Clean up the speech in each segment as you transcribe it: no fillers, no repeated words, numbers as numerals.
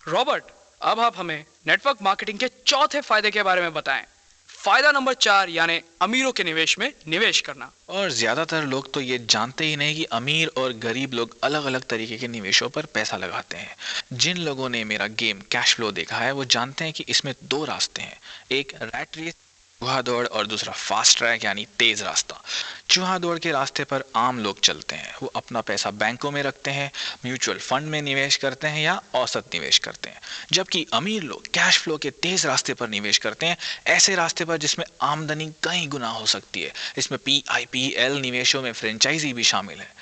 Robert, अब आप हमें नेटवर्क मार्केटिंग के चौथे फायदे के बारे में बताएं। फायदा नंबर 4 यानी अमीरों के निवेश में निवेश करना। और ज़्यादातर लोग तो ये जानते ही नहीं कि अमीर और गरीब लोग अलग अलग तरीके के निवेशों पर पैसा लगाते हैं। जिन लोगों ने मेरा गेम कैश फ्लो देखा है वो जानते हैं कि इसमें दो रास्ते हैं, एक रैट रेस चूहा दौड़ और दूसरा फास्ट ट्रैक यानी तेज रास्ता। चूहा दौड़ के रास्ते पर आम लोग चलते हैं, वो अपना पैसा बैंकों में रखते हैं, म्यूचुअल फंड में निवेश करते हैं या औसत निवेश करते हैं। जबकि अमीर लोग कैश फ्लो के तेज रास्ते पर निवेश करते हैं, ऐसे रास्ते पर जिसमें आमदनी कई गुना हो सकती है। इसमें PIPL निवेशों में फ्रेंचाइजी भी शामिल है।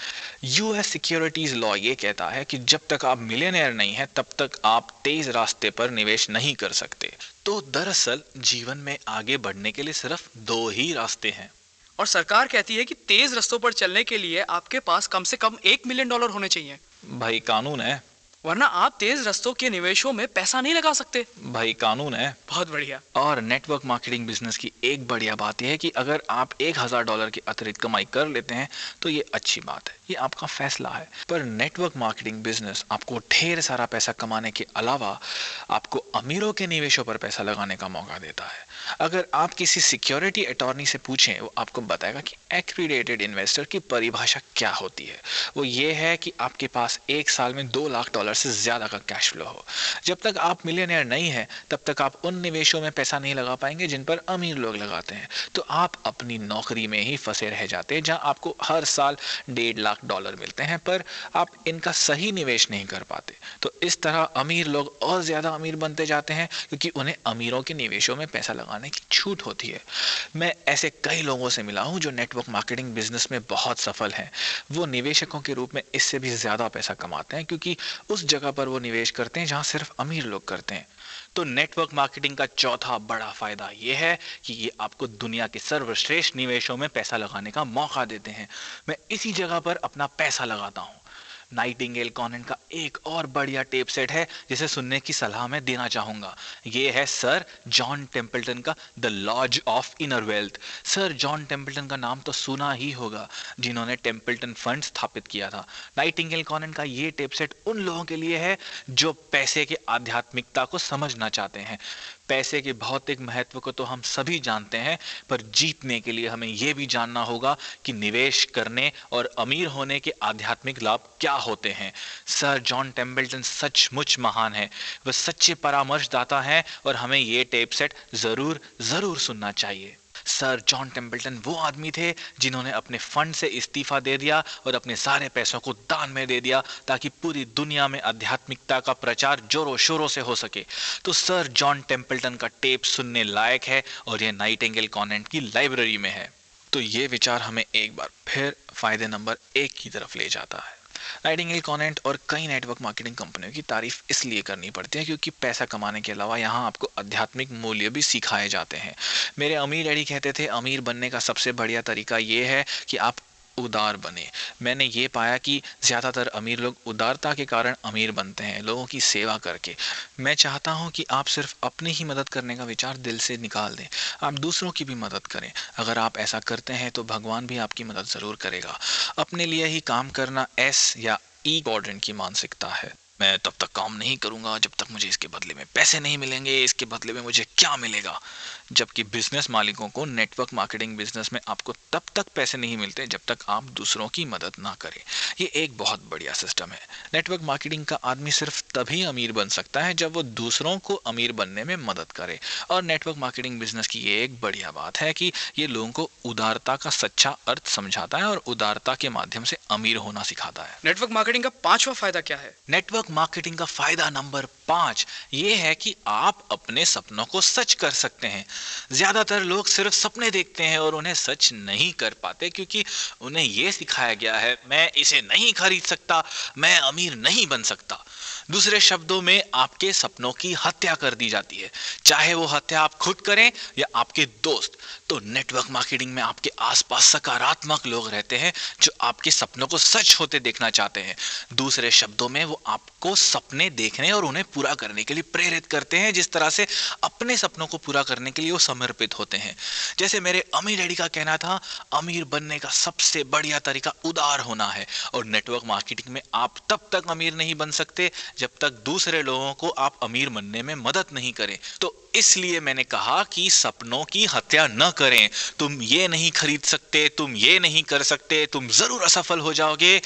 यूएस सिक्योरिटीज लॉ ये कहता है कि जब तक आप मिलियनेयर नहीं हैं तब तक आप तेज रास्ते पर निवेश नहीं कर सकते। तो दरअसल जीवन में आगे बढ़ने के लिए सिर्फ दो ही रास्ते हैं। और सरकार कहती है कि तेज रास्तों पर चलने के लिए आपके पास कम से कम $1 मिलियन होने चाहिए। भाई कानून है। वरना आप तेज रास्तों के निवेशों में पैसा नहीं लगा सकते। भाई कानून है। बहुत बढ़िया। और नेटवर्क मार्केटिंग बिजनेस की एक बढ़िया बात यह है कि अगर आप $1000 की अतिरिक्त कमाई कर लेते हैं तो ये अच्छी बात है, ये आपका फैसला है। पर नेटवर्क मार्केटिंग बिजनेस आपको ढेर सारा पैसा कमाने के अलावा आपको अमीरों के निवेशों पर पैसा लगाने का मौका देता है। अगर आप किसी सिक्योरिटी अटॉर्नी से पूछें, वो आपको बताएगा कि एक्रीडेटेड इन्वेस्टर की परिभाषा क्या होती है। वो ये है कि आपके पास एक साल में $2 लाख से ज्यादा का कैश फ्लो हो। जब तक आप मिलियनेयर नहीं है तब तक आप उन निवेशों में पैसा नहीं लगा पाएंगे जिन पर अमीर लोग लगाते हैं। तो आप अपनी नौकरी में ही फंसे रह जाते हैं जहां आपको हर साल $1.5 लाख मिलते हैं, पर आप इनका सही निवेश नहीं कर पाते। तो इस तरह अमीर लोग और ज्यादा अमीर बनते जाते हैं क्योंकि उन्हें अमीरों के निवेशों में पैसा लगाने की छूट होती है। मैं ऐसे कई लोगों से मिला हूं जो नेटवर्क मार्केटिंग बिजनेस में बहुत सफल हैं। वो निवेशकों के रूप में इससे भी ज्यादा पैसा कमाते हैं क्योंकि उस जगह पर वो निवेश करते हैं जहां सिर्फ अमीर लोग करते हैं। तो नेटवर्क मार्केटिंग का चौथा बड़ा फायदा यह है कि ये आपको दुनिया के सर्वश्रेष्ठ निवेशों में पैसा लगाने का मौका देते हैं। मैं इसी जगह पर अपना पैसा लगाता हूं। नाइटिंगेल कॉनेंट का एक और बढ़िया टेप सेट है जिसे सुनने की सलाह मैं देना चाहूंगा। यह है सर जॉन टेम्पल्टन का the laws of inner wealth. Sir John Templeton का नाम तो सुना ही होगा, जिन्होंने टेम्पल्टन फंड स्थापित किया था। नाइटिंगेल कॉनेंट का यह टेप सेट उन लोगों के लिए है जो पैसे के आध्यात्मिकता को समझना चाहते हैं। पैसे के भौतिक महत्व को तो हम सभी जानते हैं, पर जीतने के लिए हमें यह भी जानना होगा कि निवेश करने और अमीर होने के आध्यात्मिक लाभ क्या होते हैं। सर जॉन टेम्पल्टन सचमुच महान है, वह सच्चे परामर्शदाता हैं और हमें यह टेप सेट जरूर जरूर सुनना चाहिए। सर जॉन टेम्पल्टन वो आदमी थे जिन्होंने अपने फंड से इस्तीफा दे दिया और अपने सारे पैसों को दान में दे दिया ताकि पूरी दुनिया में आध्यात्मिकता का प्रचार जोरों शोरों से हो सके। तो सर जॉन टेम्पल्टन का टेप सुनने लायक है और यह नाइटिंगेल कॉन्वेंट की लाइब्रेरी में है। तो ये विचार हमें एक बार फिर फायदे नंबर 1 की तरफ ले जाता है। नाइटिंगेल कॉन्वेंट और कई नेटवर्क मार्केटिंग कंपनियों की तारीफ इसलिए करनी पड़ती है क्योंकि पैसा कमाने के अलावा यहाँ आपको आध्यात्मिक मूल्य भी सिखाए जाते हैं। मेरे अमीर डैडी कहते थे अमीर बनने का सबसे बढ़िया तरीका ये है कि आप उदार बने। मैंने ये पाया कि ज़्यादातर अमीर लोग उदारता के कारण अमीर बनते हैं, लोगों की सेवा करके। मैं चाहता हूँ कि आप सिर्फ अपनी ही मदद करने का विचार दिल से निकाल दें, आप दूसरों की भी मदद करें। अगर आप ऐसा करते हैं तो भगवान भी आपकी मदद ज़रूर करेगा। अपने लिए ही काम करना एस या ई क्वाड्रेंट की मानसिकता है। मैं तब तक काम नहीं करूंगा जब तक मुझे इसके बदले में पैसे नहीं मिलेंगे, इसके बदले में मुझे क्या मिलेगा। जबकि बिजनेस मालिकों को नेटवर्क मार्केटिंग बिजनेस में आपको तब तक पैसे नहीं मिलते जब तक आप दूसरों की मदद ना करें। ये एक बहुत बढ़िया सिस्टम है। नेटवर्क मार्केटिंग का आदमी सिर्फ तभी अमीर बन सकता है जब वो दूसरों को अमीर बनने में मदद करे। और नेटवर्क मार्केटिंग बिजनेस की ये एक बढ़िया बात है कि ये लोगों को उदारता का सच्चा अर्थ समझाता है और उदारता के माध्यम से अमीर होना सिखाता है। नेटवर्क मार्केटिंग का 5वां फायदा क्या है? नेटवर्क मार्केटिंग का फायदा नंबर 5 ये है कि आप अपने सपनों को सच कर सकते हैं। ज्यादातर लोग सिर्फ सपने देखते हैं और उन्हें सच नहीं कर पाते क्योंकि उन्हें यह सिखाया गया है मैं इसे नहीं खरीद सकता, मैं अमीर नहीं बन सकता। दूसरे शब्दों में आपके सपनों की हत्या कर दी जाती है, चाहे वो हत्या आप खुद करें या आपके दोस्त। तो नेटवर्क मार्केटिंग में आपके आसपास सकारात्मक लोग रहते हैं जो आपके सपनों को सच होते देखना चाहते हैं। दूसरे शब्दों में वो आपको सपने देखने और उन्हें पूरा करने के लिए प्रेरित करते हैं, जिस तरह से अपने सपनों को पूरा करने के लिए वो समर्पित होते हैं। जैसे मेरे अमीर डैडी का कहना था, अमीर बनने का सबसे बढ़िया तरीका उदार होना है। और नेटवर्क मार्केटिंग में आप तब तक अमीर नहीं बन सकते जब तक दूसरे लोगों को आप अमीर बनने में मदद नहीं करें। तो इसलिए मैंने कहा कि सपनों की हत्या न करें। तुम ये नहीं खरीद सकते, तुम ये नहीं कर सकते, तुम जरूर असफल हो जाओगे,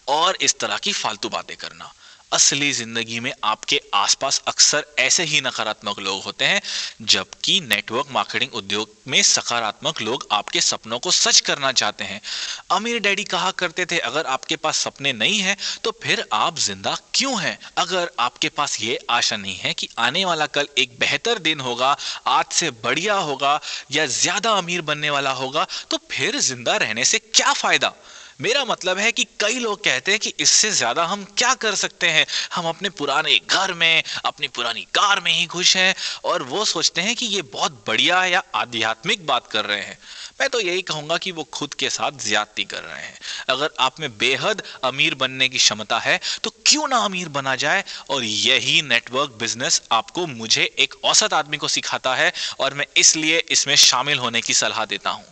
और इस तरह की फालतू बातें करना। असली जिंदगी में आपके आसपास अक्सर ऐसे ही नकारात्मक लोग होते हैं, जबकि नेटवर्क मार्केटिंग उद्योग में सकारात्मक लोग आपके सपनों को सच करना चाहते हैं। अमीर डैडी कहा करते थे, अगर आपके पास सपने नहीं हैं तो फिर आप जिंदा क्यों हैं? अगर आपके पास ये आशा नहीं है कि आने वाला कल एक बेहतर दिन होगा, आज से बढ़िया होगा या ज्यादा अमीर बनने वाला होगा, तो फिर जिंदा रहने से क्या फायदा? मेरा मतलब है कि कई लोग कहते हैं कि इससे ज्यादा हम क्या कर सकते हैं, हम अपने पुराने घर में, अपनी पुरानी कार में ही खुश हैं, और वो सोचते हैं कि ये बहुत बढ़िया या आध्यात्मिक बात कर रहे हैं। मैं तो यही कहूंगा कि वो खुद के साथ ज्यादती कर रहे हैं। अगर आप में बेहद अमीर बनने की क्षमता है तो क्यों ना अमीर बना जाए, और यही नेटवर्क बिजनेस आपको, मुझे एक औसत आदमी को सिखाता है, और मैं इसलिए इसमें शामिल होने की सलाह देता हूं।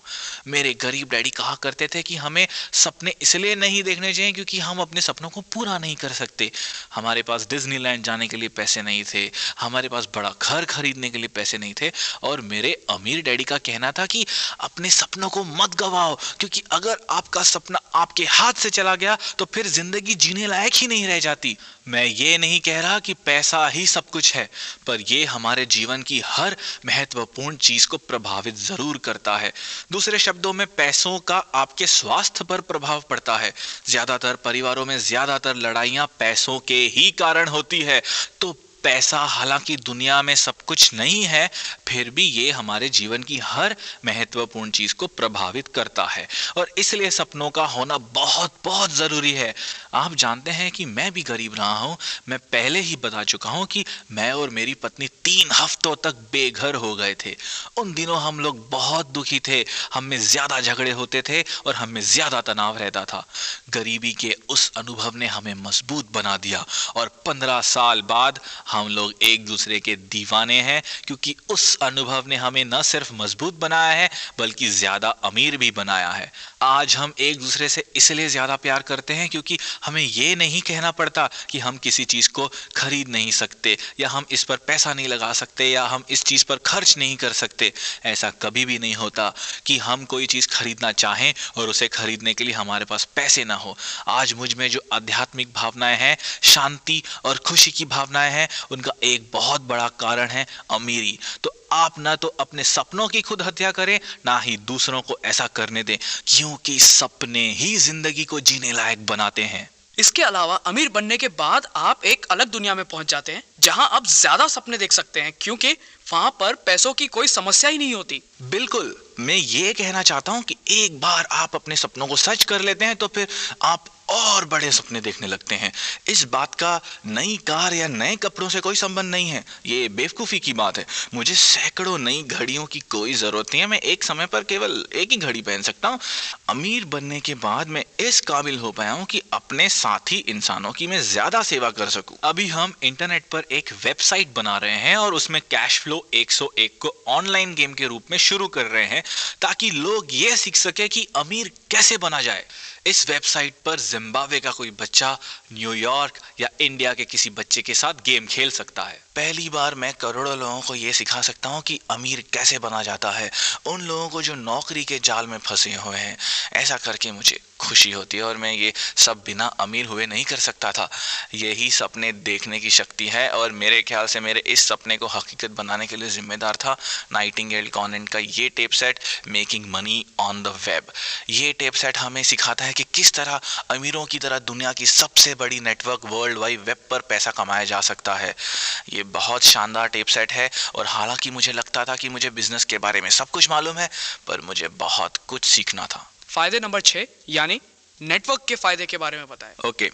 मेरे गरीब डैडी कहा करते थे कि हमें सपने इसलिए नहीं देखने चाहिए क्योंकि हम अपने सपनों को पूरा नहीं कर सकते। हमारे पास डिज्नीलैंड जाने के लिए पैसे नहीं थे, हमारे पास बड़ा घर खरीदने के लिए पैसे नहीं थे, और मेरे अमीर डैडी का कहना था कि अपने सपनों को मत गवाओ, क्योंकि अगर आपका सपना आपके हाथ से चला गया तो फिर जिंदगी जीने लायक ही नहीं रह जाती। मैं ये नहीं कह रहा कि पैसा ही सब कुछ है, पर ये हमारे जीवन की हर महत्वपूर्ण चीज को प्रभावित जरूर करता है। दूसरे शब्दों में, पैसों का आपके स्वास्थ्य पर प्रभाव पड़ता है। ज्यादातर परिवारों में ज्यादातर लड़ाइयां पैसों के ही कारण होती है। तो पैसा हालांकि दुनिया में सब कुछ नहीं है, फिर भी ये हमारे जीवन की हर महत्वपूर्ण चीज को प्रभावित करता है, और इसलिए सपनों का होना बहुत बहुत जरूरी है। आप जानते हैं कि मैं भी गरीब रहा हूं। मैं पहले ही बता चुका हूं कि मैं और मेरी पत्नी 3 हफ्तों तक बेघर हो गए थे। उन दिनों हम लोग बहुत दुखी थे, हम में ज्यादा झगड़े होते थे और हम में ज्यादा तनाव रहता था। गरीबी के उस अनुभव ने हमें मजबूत बना दिया, और 15 साल बाद हम लोग एक दूसरे के दीवाने हैं, क्योंकि उस अनुभव ने हमें न सिर्फ मजबूत बनाया है बल्कि ज्यादा अमीर भी बनाया है। आज हम एक दूसरे से इसलिए ज्यादा प्यार करते हैं क्योंकि हमें यह नहीं कहना पड़ता कि हम किसी चीज को खरीद नहीं सकते, या हम इस पर पैसा नहीं लगा सकते, या हम इस चीज पर खर्च नहीं कर सकते। ऐसा कभी भी नहीं होता कि हम कोई चीज खरीदना चाहें और उसे खरीदने के लिए हमारे पास पैसे ना हो। आज मुझ में जो आध्यात्मिक भावनाएं हैं, शांति और खुशी की भावनाएं हैं, उनका एक बहुत बड़ा कारण है अमीरी। तो आप ना तो अपने सपनों की खुद हत्या करें, ना ही दूसरों को ऐसा करने दें, क्योंकि सपने ही जिंदगी को जीने लायक बनाते हैं। इसके अलावा अमीर बनने के बाद आप एक अलग दुनिया में पहुंच जाते हैं, जहां आप ज्यादा सपने देख सकते हैं, क्योंकि वहां पर पैसों की कोई समस्या ही नहीं होती। बिल्कुल, मैं ये कहना चाहता हूं कि एक बार आप अपने सपनों को सच कर लेते हैं तो फिर आप और बड़े सपने देखने लगते हैं। इस बात का नई कार या नए कपड़ों से कोई संबंध नहीं है, ये बेवकूफी की बात है। मुझे सैकड़ों नई घड़ियों की कोई जरूरत नहीं है, मैं एक समय पर केवल एक ही घड़ी पहन सकता हूँ। अमीर बनने के बाद मैं इस काबिल हो पाया हूँ कि अपने साथी इंसानों की मैं ज्यादा सेवा कर सकूं। अभी हम इंटरनेट पर एक वेबसाइट बना रहे हैं और उसमें कैश फ्लो 101 को ऑनलाइन गेम के रूप में शुरू कर रहे हैं, ताकि लोग ये सीख सके कि अमीर कैसे बना जाए। इस वेबसाइट पर जिम्बाब्वे का कोई बच्चा न्यूयॉर्क या इंडिया के किसी बच्चे के साथ गेम खेल सकता है। पहली बार मैं करोड़ों लोगों को यह सिखा सकता हूं कि अमीर कैसे बना जाता है, उन लोगों को जो नौकरी के जाल में फंसे हुए हैं। ऐसा करके मुझे खुशी होती है, और मैं ये सब बिना अमीर हुए नहीं कर सकता था। यही सपने देखने की शक्ति है, और मेरे ख्याल से मेरे इस सपने को हकीकत बनाने के लिए जिम्मेदार था नाइटिंगेल कॉन्वेंट का ये tape set, making money on the web. ये टेप सेट हमें सिखाता है कि किस तरह अमीरों की तरह दुनिया की सबसे बड़ी नेटवर्क वर्ल्ड वाइड वेब पर पैसा कमाया जा सकता है। ये बहुत शानदार टेप सेट है, और हालांकि मुझे लगता था कि मुझे बिजनेस के बारे में सब कुछ मालूम है, पर मुझे बहुत कुछ सीखना था। फायदे नंबर 6 यानी नेटवर्क के फायदे के बारे में बताएं। ओके,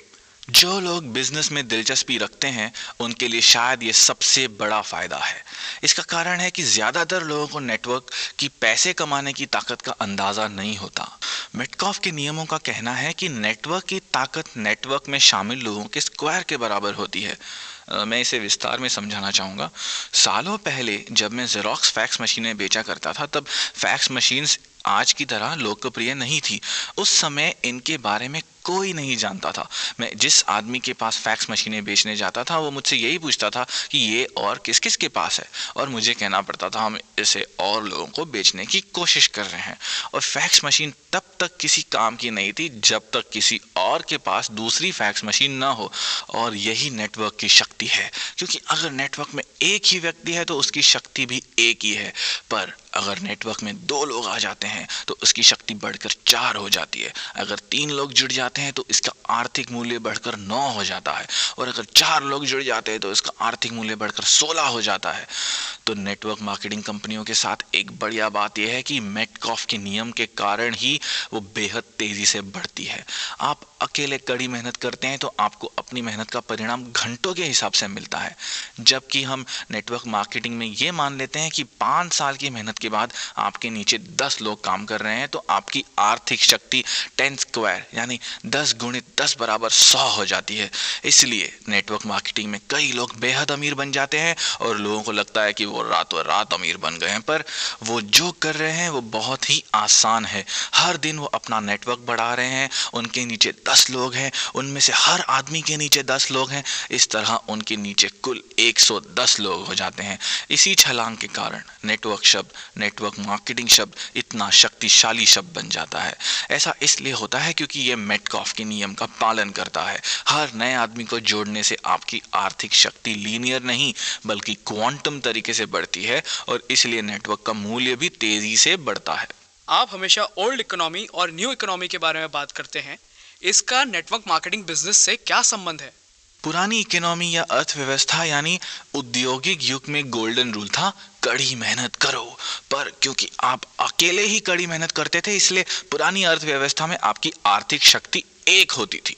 जो लोग बिजनेस में दिलचस्पी रखते हैं उनके लिए शायद ये सबसे बड़ा फायदा है। इसका कारण है कि ज्यादातर लोगों को नेटवर्क की पैसे कमाने की ताकत का अंदाजा नहीं होता। मिटकॉफ के नियमों का कहना है कि नेटवर्क की ताकत नेटवर्क में शामिल लोगों के स्क्वायर के बराबर होती है। मैं इसे विस्तार में समझाना चाहूँगा। सालों पहले जब मैं जेरोक्स फैक्स मशीनें बेचा करता था, तब फैक्स मशीन्स आज की तरह लोकप्रिय नहीं थी। उस समय इनके बारे में कोई नहीं जानता था। मैं जिस आदमी के पास फैक्स मशीनें बेचने जाता था वो मुझसे यही पूछता था कि ये और किस किस के पास है, और मुझे कहना पड़ता था हम इसे और लोगों को बेचने की कोशिश कर रहे हैं। और फैक्स मशीन तब तक किसी काम की नहीं थी जब तक किसी और के पास दूसरी फैक्स मशीन ना हो। और यही नेटवर्क की शक्ति है, क्योंकि अगर नेटवर्क में एक ही व्यक्ति है तो उसकी शक्ति भी एक ही है, पर अगर नेटवर्क में 2 लोग आ जाते हैं तो उसकी शक्ति बढ़कर 4 हो जाती है। अगर 3 लोग जुड़ जाते हैं तो इसका आर्थिक मूल्य बढ़कर 9 हो जाता है, और अगर 4 लोग जुड़ जाते हैं तो इसका आर्थिक मूल्य बढ़कर 16 हो जाता है। तो नेटवर्क मार्केटिंग कंपनियों के साथ एक बढ़िया बात यह है कि मेटकॉफ के नियम के कारण ही वो बेहद तेजी से बढ़ती है। आप अकेले कड़ी मेहनत करते हैं तो आपको अपनी मेहनत का परिणाम घंटों के हिसाब से मिलता है, जबकि हम नेटवर्क मार्केटिंग में ये मान लेते हैं कि 5 साल की मेहनत के बाद आपके नीचे 10 लोग काम कर रहे हैं तो आपकी आर्थिक शक्ति 10 स्क्वायर यानी 10 गुणित 10 बराबर 100 हो जाती है। इसलिए नेटवर्क मार्केटिंग में कई लोग बेहद अमीर बन जाते हैं और लोगों को लगता है कि वो रातों रात अमीर बन गए हैं, पर वो जो कर रहे हैं वो बहुत ही आसान है। हर दिन वो अपना नेटवर्क बढ़ा रहे हैं, उनके नीचे 10 लोग हैं, उनमें से हर आदमी के नीचे 10 लोग हैं। इस तरह उनके नीचे कुल 110 लोग हो जाते हैं। इसी छलांग के कारण नेटवर्क शब्द, नेटवर्क मार्केटिंग शब्द इतना शक्तिशाली शब्द बन जाता है। ऐसा इसलिए होता है क्योंकि ये मेटकॉफ के नियम का पालन करता है। हर नए आदमी को जोड़ने से आपकी आर्थिक शक्ति लीनियर नहीं बल्कि क्वांटम तरीके से बढ़ती है, और इसलिए नेटवर्क का मूल्य भी तेजी से बढ़ता है। आप हमेशा ओल्ड इकोनॉमी और न्यू इकोनॉमी के बारे में बात करते हैं, इसका नेटवर्क मार्केटिंग बिजनेस से क्या संबंध है? पुरानी इकोनॉमी या अर्थव्यवस्था यानी औद्योगिक युग में गोल्डन रूल था, कड़ी मेहनत करो। पर क्योंकि आप अकेले ही कड़ी मेहनत करते थे इसलिए पुरानी अर्थव्यवस्था में आपकी आर्थिक शक्ति एक होती थी।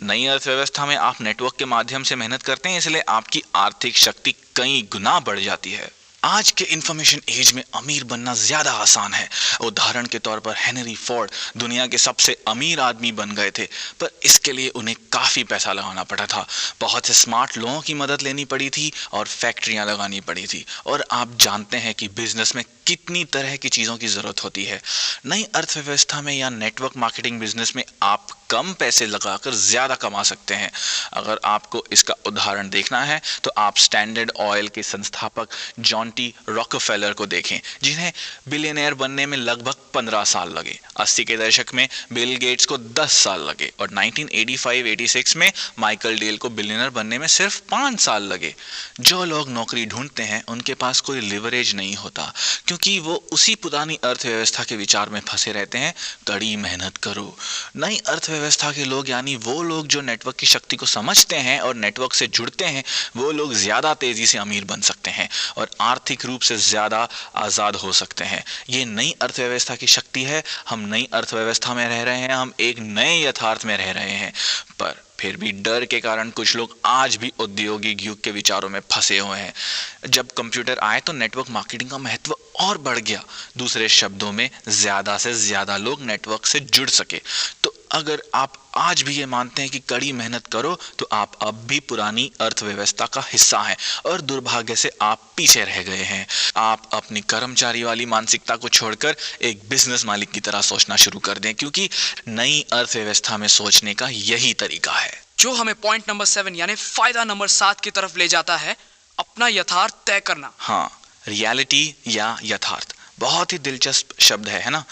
नई अर्थव्यवस्था में आप नेटवर्क के माध्यम से मेहनत करते हैं इसलिए आपकी आर्थिक शक्ति कई गुना बढ़ जाती है। आज के इंफॉर्मेशन एज में अमीर बनना ज्यादा आसान है। उदाहरण के तौर पर हेनरी फोर्ड दुनिया के सबसे अमीर आदमी बन गए थे, पर इसके लिए उन्हें काफी पैसा लगाना पड़ा था। बहुत से स्मार्ट लोगों की मदद लेनी पड़ी थी और फैक्ट्रियां लगानी पड़ी थी। और आप जानते हैं कि बिजनेस में कितनी तरह की चीजों की जरूरत होती है। नई अर्थव्यवस्था में या नेटवर्क मार्केटिंग बिजनेस में आप कम पैसे लगाकर ज्यादा कमा सकते हैं। अगर आपको इसका उदाहरण देखना है तो आप स्टैंडर्ड ऑयल के संस्थापक जॉन टी रॉकफेलर को देखें, जिन्हें बिलियनर बनने में लगभग 15 साल लगे। 80 के दशक में बिल गेट्स को 10 साल लगे और 1985-86 में माइकल डेल को बिलियनर बनने में सिर्फ 5 साल लगे। जो लोग नौकरी ढूंढते हैं उनके पास कोई लिवरेज नहीं होता, क्योंकि वो उसी पुरानी अर्थव्यवस्था के विचार में फंसे रहते हैं, कड़ी मेहनत करो। नई अर्थव्यवस्था के लोग यानी वो लोग जो नेटवर्क की शक्ति को समझते हैं और नेटवर्क से जुड़ते हैं, वो लोग ज्यादा तेजी से अमीर बन सकते हैं और आर्थिक रूप से ज्यादा आजाद हो सकते हैं। ये नई अर्थव्यवस्था की शक्ति है। हम नई अर्थव्यवस्था में रह रहे हैं, हम एक नए यथार्थ में रह रहे हैं, पर फिर भी डर के कारण कुछ लोग आज भी औद्योगिक युग के विचारों में फंसे हुए हैं। जब कंप्यूटर आए तो नेटवर्क मार्केटिंग का महत्व और बढ़ गया। दूसरे शब्दों में ज्यादा से ज्यादा लोग नेटवर्क से जुड़ सके। तो अगर आप आज भी ये मानते हैं कि कड़ी मेहनत करो तो आप अब भी पुरानी अर्थव्यवस्था का हिस्सा हैं और दुर्भाग्य से आप पीछे रह गए हैं। आप अपनी कर्मचारी वाली मानसिकता को छोड़कर एक बिजनेस मालिक की तरह सोचना शुरू कर दें, क्योंकि नई अर्थव्यवस्था में सोचने का यही तरीका है। जो हमें पॉइंट नंबर 7 यानी फायदा नंबर 7 की तरफ ले जाता है, अपना यथार्थ तय करना। हाँ, रियलिटी या यथार्थ बहुत ही दिलचस्प शब्द है ना।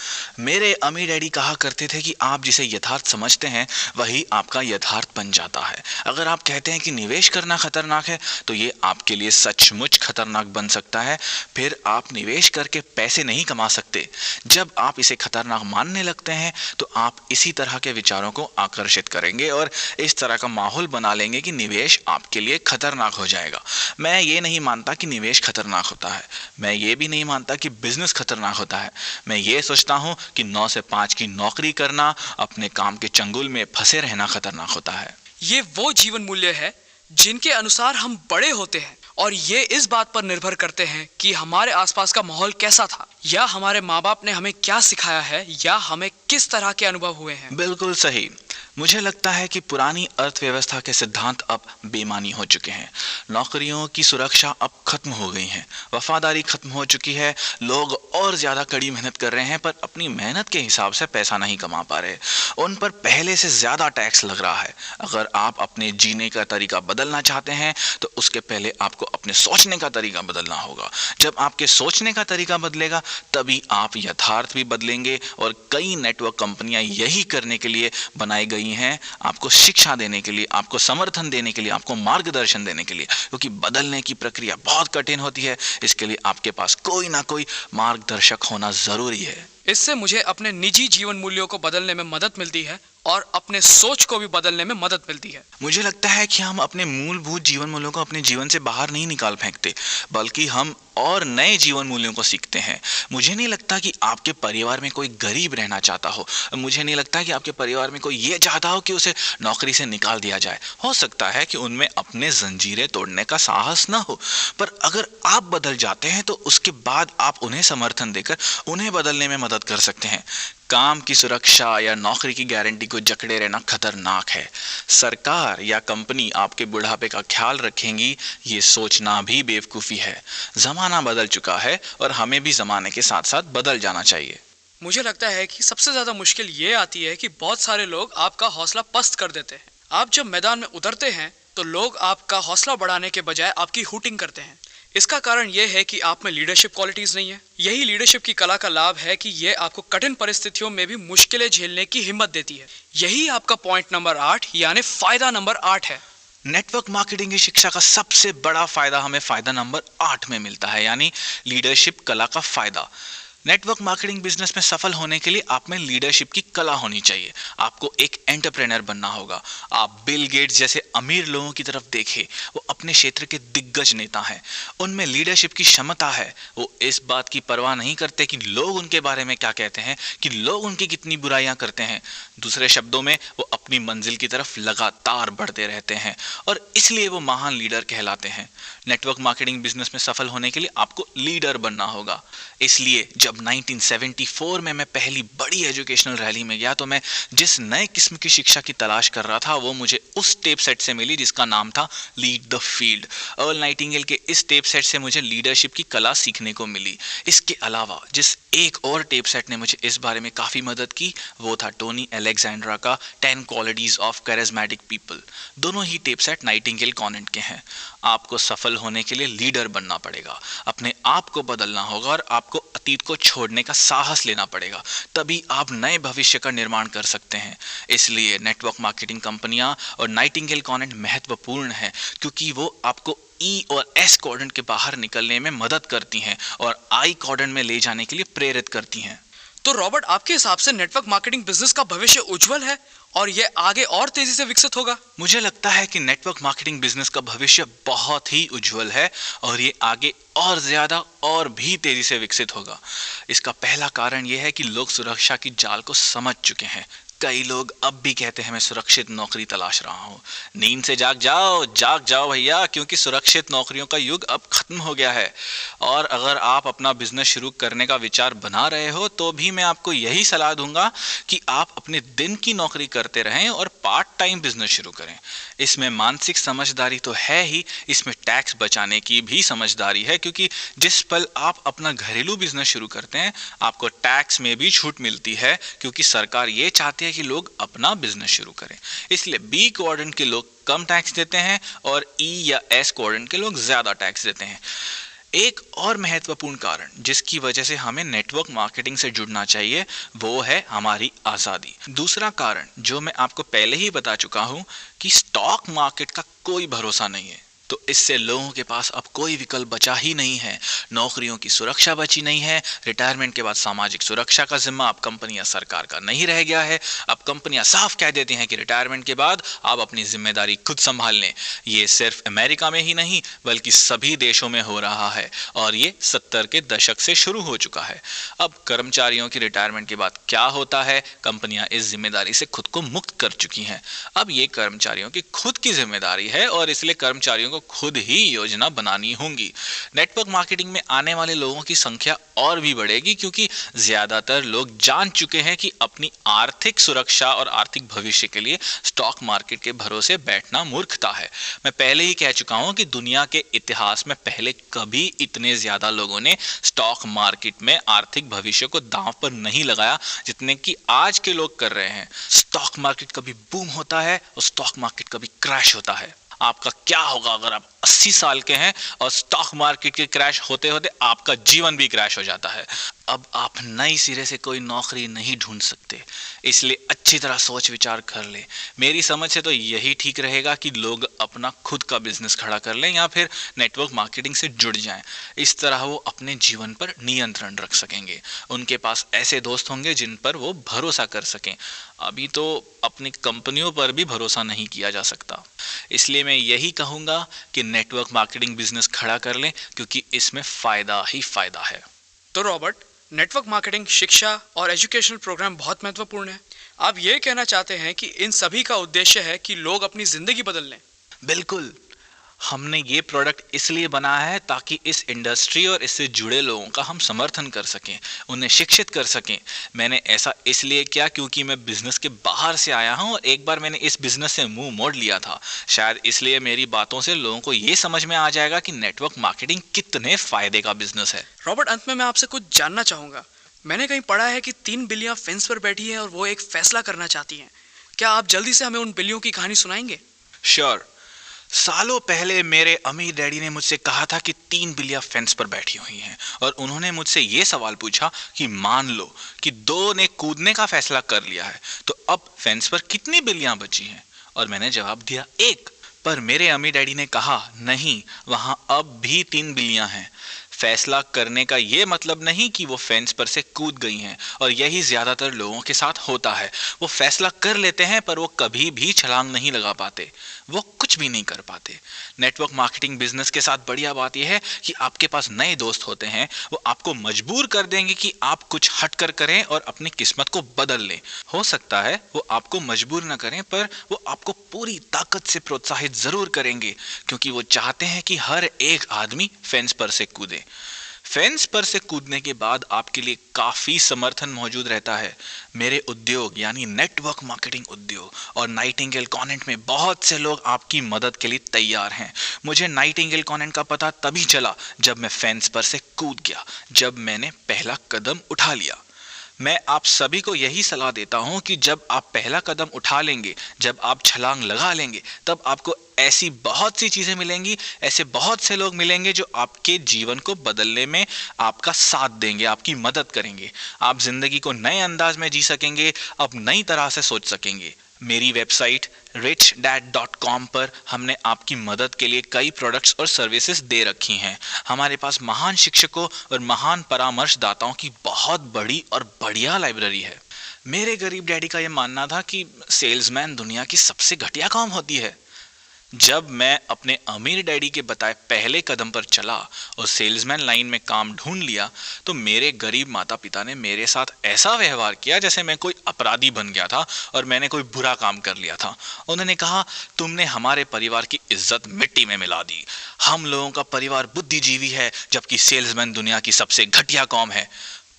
मेरे अमीर डैडी कहा करते थे कि आप जिसे यथार्थ समझते हैं वही आपका यथार्थ बन जाता है। अगर आप कहते हैं कि निवेश करना खतरनाक है तो ये आपके लिए सचमुच खतरनाक बन सकता है। फिर आप निवेश करके पैसे नहीं कमा सकते। जब आप इसे खतरनाक मानने लगते हैं तो आप इसी तरह के विचारों को आकर्षित करेंगे और इस तरह का माहौल बना लेंगे कि निवेश आपके लिए खतरनाक हो जाएगा। मैं ये नहीं मानता कि निवेश खतरनाक होता है। मैं ये भी नहीं मानता कि बिजनेस खतरनाक होता है। मैं ये सोचता हूं कि 9 से 5 की नौकरी करना, अपने काम के चंगुल में फंसे रहना खतरनाक होता है। ये वो जीवन मूल्य है जिनके अनुसार हम बड़े होते हैं और ये इस बात पर निर्भर करते हैं कि हमारे आसपास का माहौल कैसा था। या हमारे माँ बाप ने हमें क्या सिखाया है, या हमें किस तरह के अनुभव हुए हैं। बिल्कुल सही। मुझे लगता है कि पुरानी अर्थव्यवस्था के सिद्धांत अब बेमानी हो चुके हैं। नौकरियों की सुरक्षा अब खत्म हो गई है, वफादारी खत्म हो चुकी है। लोग और ज्यादा कड़ी मेहनत कर रहे हैं पर अपनी मेहनत के हिसाब से पैसा नहीं कमा पा रहे। उन पर पहले से ज्यादा टैक्स लग रहा है। अगर आप अपने जीने का तरीका बदलना चाहते हैं तो उसके पहले आपको अपने सोचने का तरीका बदलना होगा। जब आपके सोचने का तरीका बदलेगा तभी आप यथार्थ भी बदलेंगे। और कई नेटवर्क कंपनियां यही करने के लिए बनाई गई हैं, आपको शिक्षा देने के लिए, आपको समर्थन देने के लिए, आपको मार्गदर्शन देने के लिए। क्योंकि बदलने की प्रक्रिया बहुत कठिन होती है, इसके लिए आपके पास कोई ना कोई मार्गदर्शक होना जरूरी है। इससे मुझे अपने निजी जीवन मूल्यों को बदलने में मदद मिलती है और अपने सोच को भी बदलने में मदद मिलती है। मुझे लगता है कि हम अपने मूलभूत जीवन मूल्यों को अपने जीवन से बाहर नहीं निकाल फेंकते, बल्कि हम और नए जीवन मूल्यों को सीखते हैं। मुझे नहीं लगता कि आपके परिवार में कोई गरीब रहना चाहता हो। मुझे नहीं लगता कि आपके परिवार में कोई ये चाहता हो कि उसे नौकरी से निकाल दिया जाए। हो सकता है कि उनमें अपने जंजीरें तोड़ने का साहस ना हो, पर अगर आप बदल जाते हैं तो उसके बाद आप उन्हें समर्थन देकर उन्हें बदलने में मदद कर सकते हैं। काम की सुरक्षा या नौकरी की गारंटी को जकड़े रहना खतरनाक है। सरकार या कंपनी आपके बुढ़ापे का ख्याल रखेंगी, ये सोचना भी बेवकूफ़ी है। जमाना बदल चुका है और हमें भी जमाने के साथ साथ बदल जाना चाहिए। मुझे लगता है कि सबसे ज्यादा मुश्किल ये आती है कि बहुत सारे लोग आपका हौसला पस्त कर देते हैं। आप जब मैदान में उतरते हैं तो लोग आपका हौसला बढ़ाने के बजाय आपकी हुटिंग करते हैं। इसका कारण यह है कि आप में लीडरशिप क्वालिटीज नहीं है। यही लीडरशिप की कला का लाभ है कि यह आपको कठिन परिस्थितियों में भी मुश्किलें झेलने की हिम्मत देती है। यही आपका पॉइंट नंबर 8 यानी फायदा नंबर 8 है। नेटवर्क मार्केटिंग की शिक्षा का सबसे बड़ा फायदा हमें फायदा नंबर 8 में मिलता है, यानी लीडरशिप कला का फायदा। नेटवर्क मार्केटिंग बिजनेस में सफल होने के लिए आप में लीडरशिप की कला होनी चाहिए। आपको एक एंटरप्रेनर बनना होगा। आप बिल गेट्स जैसे अमीर लोगों की तरफ देखें, वो अपने क्षेत्र के दिग्गज नेता हैं। उनमें लीडरशिप की क्षमता है। वो इस बात की परवाह नहीं करते कि लोग उनके बारे में क्या कहते हैं, कि लोग उनकी कितनी बुराइयां करते हैं। दूसरे शब्दों में वो अपनी मंजिल की तरफ लगातार बढ़ते रहते हैं और इसलिए वो महान लीडर कहलाते हैं। नेटवर्क मार्केटिंग बिजनेस में सफल होने के लिए आपको लीडर बनना होगा। इसलिए जब 1974 में मैं पहली बड़ी एजुकेशनल रैली में गया तो मैं जिस नए किस्म की शिक्षा की तलाश कर रहा था वो मुझे उस टेप सेट से मिली जिसका नाम था lead the field. Earl Nightingale के इस टेप सेट से मुझे लीडरशिप की कला सीखने को मिली। इसके अलावा जिस एक और टेप सेट ने मुझे इस बारे में काफी मदद की वो था टोनी अलेक्जेंड्रा का 10 क्वालिटीज ऑफ कैरिज्मेटिक पीपल। दोनों ही टेप सेट नाइटिंगेल कॉन्वेंट के हैं। आपको सफल होने के लिए लीडर बनना पड़ेगा, अपने आप को बदलना होगा और आपको अतीत को छोड़ने का साहस लेना पड़ेगा। तभी आप नए भविष्य का निर्माण कर सकते हैं। इसलिए नेटवर्क मार्केटिंग कंपनियां और नाइटिंगेल कॉन्वेंट महत्वपूर्ण है, क्योंकि वो आपको ई और एस क्वाड्रेंट के बाहर निकलने में मदद करती हैं और आई क्वाड्रेंट में ले जाने के लिए प्रेरित करती हैं। तो रॉबर्ट, आपके हिसाब से नेटवर्क मार्केटिंग बिजनेस का भविष्य उज्जवल है और यह आगे और तेजी से विकसित होगा? मुझे लगता है कि नेटवर्क मार्केटिंग बिजनेस का भविष्य बहुत ही उज्जवल है और ये आगे और ज्यादा और भी तेजी से विकसित होगा। इसका पहला कारण यह है कि लोग सुरक्षा की जाल को समझ चुके हैं। कई लोग अब भी कहते हैं मैं सुरक्षित नौकरी तलाश रहा हूँ। नींद से जाग जाओ भैया, क्योंकि सुरक्षित नौकरियों का युग अब खत्म हो गया है। और अगर आप अपना बिजनेस शुरू करने का विचार बना रहे हो तो भी मैं आपको यही सलाह दूंगा कि आप अपने दिन की नौकरी करते रहें और पार्ट टाइम बिजनेस शुरू करें। इसमें मानसिक समझदारी तो है ही, इसमें टैक्स बचाने की भी समझदारी है, क्योंकि जिस पल आप अपना घरेलू बिजनेस शुरू करते हैं आपको टैक्स में भी छूट मिलती है, क्योंकि सरकार ये चाहती है कि लोग अपना बिजनेस शुरू करें। इसलिए बी क्वाड्रेंट के लोग कम टैक्स देते हैं और ई या एस क्वाड्रेंट के लोग ज्यादा टैक्स देते हैं। एक और महत्वपूर्ण कारण जिसकी वजह से हमें नेटवर्क मार्केटिंग से जुड़ना चाहिए वो है हमारी आज़ादी। दूसरा कारण जो मैं आपको पहले ही बता चुका हूं कि स्टॉक मार्केट का कोई भरोसा नहीं है, तो इससे लोगों के पास अब कोई विकल्प बचा ही नहीं है। नौकरियों की सुरक्षा बची नहीं है। रिटायरमेंट के बाद सामाजिक सुरक्षा का जिम्मा अब कंपनियां सरकार का नहीं रह गया है। अब कंपनियां साफ कह देती हैं कि रिटायरमेंट के बाद आप अपनी जिम्मेदारी खुद संभाल लें। ये सिर्फ अमेरिका में ही नहीं बल्कि सभी देशों में हो रहा है और ये 70 के दशक से शुरू हो चुका है। अब कर्मचारियों की रिटायरमेंट के बाद क्या होता है, कंपनियां इस जिम्मेदारी से खुद को मुक्त कर चुकी हैं। अब ये कर्मचारियों की खुद की जिम्मेदारी है और इसलिए कर्मचारियों को खुद ही योजना बनानी होंगी। नेटवर्क मार्केटिंग में आने वाले लोगों की संख्या और भी बढ़ेगी, क्योंकि ज्यादातर लोग जान चुके हैं कि अपनी आर्थिक सुरक्षा और आर्थिक भविष्य के लिए स्टॉक मार्केट के भरोसे बैठना मूर्खता है। मैं पहले ही कह चुका हूं कि दुनिया के इतिहास में पहले कभी इतने ज्यादा लोगों ने स्टॉक मार्केट में आर्थिक भविष्य को दांव पर नहीं लगाया जितने कि आज के लोग कर रहे हैं। स्टॉक मार्केट कभी बूम होता है और स्टॉक मार्केट कभी क्रैश होता है। आपका क्या होगा अगर आप 80 साल के हैं और स्टॉक मार्केट के क्रैश होते होते आपका जीवन भी क्रैश हो जाता है। अब आप नई सिरे से कोई नौकरी नहीं ढूंढ सकते, इसलिए अच्छी तरह सोच विचार कर ले। मेरी समझ से तो यही ठीक रहेगा कि लोग अपना खुद का बिजनेस खड़ा कर लें या फिर नेटवर्क मार्केटिंग से जुड़ जाएं। इस तरह वो अपने जीवन पर नियंत्रण रख सकेंगे। उनके पास ऐसे दोस्त होंगे जिन पर वो भरोसा कर सकें। अभी तो अपनी कंपनियों पर भी भरोसा नहीं किया जा सकता। इसलिए मैं यही कहूँगा कि नेटवर्क मार्केटिंग बिजनेस खड़ा कर लें, क्योंकि इसमें फ़ायदा ही फ़ायदा है। तो रॉबर्ट, नेटवर्क मार्केटिंग शिक्षा और एजुकेशनल प्रोग्राम बहुत महत्वपूर्ण है। आप ये कहना चाहते हैं कि इन सभी का उद्देश्य है कि लोग अपनी जिंदगी बदल लें? बिल्कुल। हमने ये प्रोडक्ट इसलिए बनाया है ताकि इस इंडस्ट्री और इससे जुड़े लोगों का हम समर्थन कर सकें, उन्हें शिक्षित कर सकें। मैंने ऐसा इसलिए किया क्योंकि मैं बिजनेस के बाहर से आया हूं और एक बार मैंने इस बिजनेस से मुंह मोड़ लिया था। शायद इसलिए मेरी बातों से लोगों को ये समझ में आ जाएगा कि नेटवर्क मार्केटिंग कितने फायदे का बिजनेस है। रॉबर्ट, अंत में मैं आपसे कुछ जानना चाहूंगा। मैंने कहीं पढ़ा है कि 3 बिल्लियां फेंस पर बैठी हैं और वो एक फैसला करना चाहती हैं। क्या आप जल्दी से हमें उन बिल्लियों की कहानी सुनाएंगे? श्योर। सालों पहले मेरे अमीर डैडी ने मुझसे कहा था कि 3 बिल्लियां फेंस पर बैठी हुई हैं और उन्होंने मुझसे ये सवाल पूछा कि मान लो कि 2 ने कूदने का फैसला कर लिया है, तो अब फेंस पर कितनी बिल्लियां बची हैं? और मैंने जवाब दिया 1। पर मेरे अमीर डैडी ने कहा नहीं, वहां अब भी 3 बिल्लियां हैं। फैसला करने का ये मतलब नहीं कि वो फेंस पर से कूद गई हैं, और यही ज्यादातर लोगों के साथ होता है। वो फैसला कर लेते हैं पर वो कभी भी छलांग नहीं लगा पाते, वो कुछ भी नहीं कर पाते। नेटवर्क मार्केटिंग बिजनेस के साथ बढ़िया बात यह है कि आपके पास नए दोस्त होते हैं। वो आपको मजबूर कर देंगे कि आप कुछ हटकर करें और अपनी किस्मत को बदल लें। हो सकता है वो आपको मजबूर न करें, पर वो आपको पूरी ताकत से प्रोत्साहित जरूर करेंगे, क्योंकि वो चाहते हैं कि हर एक आदमी फेंस पर से कूदे। फेंस पर से कूदने के बाद आपके लिए काफी समर्थन मौजूद रहता है। मेरे उद्योग यानी नेटवर्क मार्केटिंग उद्योग और नाइटिंगेल कॉन्वेंट में बहुत से लोग आपकी मदद के लिए तैयार हैं। मुझे नाइटिंगेल कॉन्वेंट का पता तभी चला जब मैं फेंस पर से कूद गया, जब मैंने पहला कदम उठा लिया। मैं आप सभी को यही सलाह देता हूं कि जब आप पहला कदम उठा लेंगे, जब आप छलांग लगा लेंगे, तब आपको ऐसी बहुत सी चीजें मिलेंगी, ऐसे बहुत से लोग मिलेंगे जो आपके जीवन को बदलने में आपका साथ देंगे, आपकी मदद करेंगे। आप जिंदगी को नए अंदाज में जी सकेंगे, अब नई तरह से सोच सकेंगे। मेरी वेबसाइट richdad.com पर हमने आपकी मदद के लिए कई प्रोडक्ट्स और सर्विसेज दे रखी हैं। हमारे पास महान शिक्षकों और महान परामर्शदाताओं की बहुत बड़ी और बढ़िया लाइब्रेरी है। मेरे गरीब डैडी का यह मानना था कि सेल्समैन दुनिया की सबसे घटिया काम होती है। जब मैं अपने अमीर डैडी के बताए पहले कदम पर चला और सेल्समैन लाइन में काम ढूंढ लिया, तो मेरे गरीब माता पिता ने मेरे साथ ऐसा व्यवहार किया जैसे मैं कोई अपराधी बन गया था और मैंने कोई बुरा काम कर लिया था। उन्होंने कहा, तुमने हमारे परिवार की इज्जत मिट्टी में मिला दी। हम लोगों का परिवार बुद्धिजीवी है, जबकि सेल्समैन दुनिया की सबसे घटिया कौम है।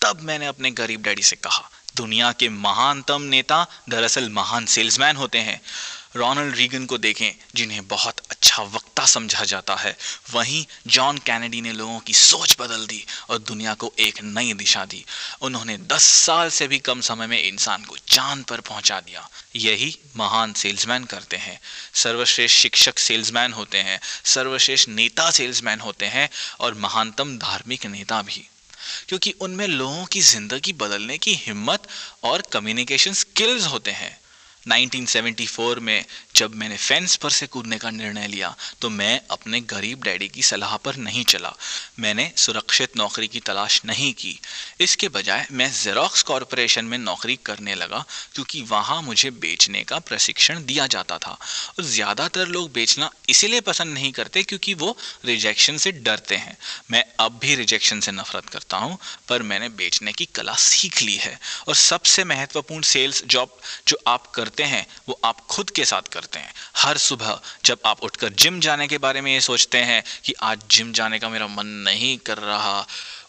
तब मैंने अपने गरीब डैडी से कहा, दुनिया के महानतम नेता दरअसल महान सेल्समैन होते हैं। रोनाल्ड रीगन को देखें, जिन्हें बहुत अच्छा वक्ता समझा जाता है। वहीं जॉन कैनेडी ने लोगों की सोच बदल दी और दुनिया को एक नई दिशा दी। उन्होंने 10 साल से भी कम समय में इंसान को चांद पर पहुंचा दिया। यही महान सेल्समैन करते हैं। सर्वश्रेष्ठ शिक्षक सेल्समैन होते हैं, सर्वश्रेष्ठ नेता सेल्समैन होते हैं और महानतम धार्मिक नेता भी, क्योंकि उनमें लोगों की जिंदगी बदलने की हिम्मत और कम्युनिकेशन स्किल्स होते हैं। 1974 में जब मैंने फेंस पर से कूदने का निर्णय लिया, तो मैं अपने गरीब डैडी की सलाह पर नहीं चला। मैंने सुरक्षित नौकरी की तलाश नहीं की। इसके बजाय मैं जेरोक्स कॉरपोरेशन में नौकरी करने लगा, क्योंकि वहाँ मुझे बेचने का प्रशिक्षण दिया जाता था। और ज़्यादातर लोग बेचना इसीलिए पसंद नहीं करते क्योंकि वो रिजेक्शन से डरते हैं। मैं अब भी रिजेक्शन से नफरत करता हूँ, पर मैंने बेचने की कला सीख ली है। और सबसे महत्वपूर्ण सेल्स जॉब जो आप करते हैं वो आप खुद के साथ करते हैं। करते हैं। हर सुबह जब आप उठकर जिम जाने के बारे में ये सोचते हैं कि आज जिम जाने का मेरा मन नहीं कर रहा,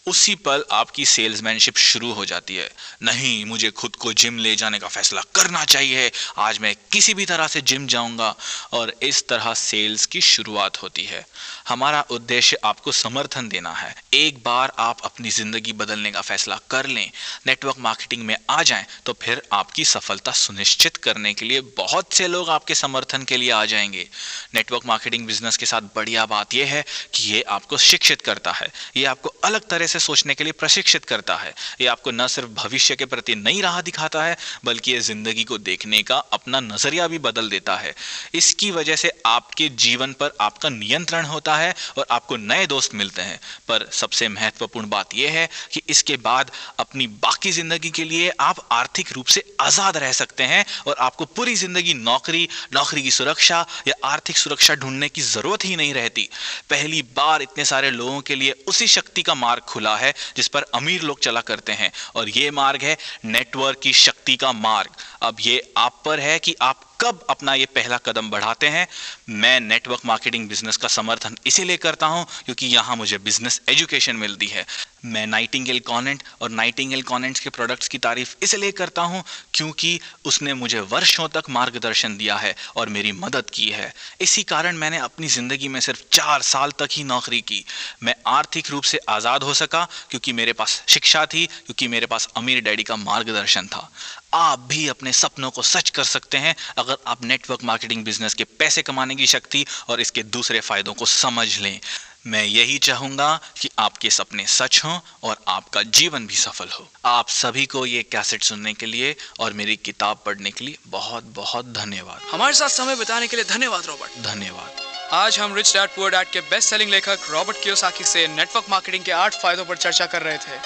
उसी पल आपकी सेल्समैनशिप शुरू हो जाती है। नहीं, मुझे खुद को जिम ले जाने का फैसला करना चाहिए, आज मैं किसी भी तरह से जिम जाऊंगा, और इस तरह सेल्स की शुरुआत होती है। हमारा उद्देश्य आपको समर्थन देना है। एक बार आप अपनी जिंदगी बदलने का फैसला कर लें, नेटवर्क मार्केटिंग में आ जाएं, तो फिर आपकी सफलता सुनिश्चित करने के लिए बहुत से लोग आपके समर्थन के लिए आ जाएंगे। नेटवर्क मार्केटिंग बिजनेस के साथ बढ़िया बात यह है कि ये आपको शिक्षित करता है, ये आपको अलग तरह से सोचने के लिए प्रशिक्षित करता है। ये आपको न सिर्फ भविष्य के प्रति नई राह दिखाता है, बल्कि ये जिंदगी को देखने का अपना नजरिया भी बदल देता है। इसकी वजह से आपके जीवन पर आपका नियंत्रण होता है और आपको नए दोस्त मिलते हैं। पर सबसे महत्वपूर्ण बात यह है कि इसके बाद अपनी बाकी जिंदगी के लिए आप आर्थिक रूप से आजाद रह सकते हैं और आपको पूरी जिंदगी नौकरी की सुरक्षा या आर्थिक सुरक्षा ढूंढने की जरूरत ही नहीं रहती। पहली बार इतने सारे लोगों के लिए उसी शक्ति का मार्ग खुला है जिस पर अमीर लोग चला करते हैं, और यह मार्ग है नेटवर्क की शक्ति का मार्ग। अब यह आप पर है कि आप कब अपना ये पहला कदम बढ़ाते हैं। मैं नेटवर्क मार्केटिंग बिजनेस का समर्थन इसीलिए करता हूं क्योंकि यहां मुझे बिजनेस एजुकेशन मिलती है। मैं नाइटिंगेल कॉनेंट और नाइटिंगेल कॉनेंट्स के प्रोडक्ट्स की तारीफ इसलिए करता हूं क्योंकि उसने मुझे वर्षों तक मार्गदर्शन दिया है और मेरी मदद की है। इसी कारण मैंने अपनी जिंदगी में सिर्फ 4 साल तक ही नौकरी की। मैं आर्थिक रूप से आजाद हो सका क्योंकि मेरे पास शिक्षा थी, क्योंकि मेरे पास अमीर डैडी का मार्गदर्शन था। आप भी अपने सपनों को सच कर सकते हैं अगर आप नेटवर्क मार्केटिंग बिजनेस के पैसे कमाने की शक्ति और इसके दूसरे फायदों को समझ लें। मैं यही चाहूंगा कि आपके सपने सच हों और आपका जीवन भी सफल हो। आप सभी को ये कैसेट सुनने के लिए और मेरी किताब पढ़ने के लिए बहुत बहुत धन्यवाद। हमारे साथ समय बिताने के लिए धन्यवाद रॉबर्ट। धन्यवाद। आज हम रिच डैड पुअर डैड के बेस्ट सेलिंग लेखक रॉबर्ट कियोसाकी से नेटवर्क मार्केटिंग के 8 फायदों पर चर्चा कर रहे थे।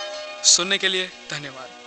सुनने के लिए धन्यवाद।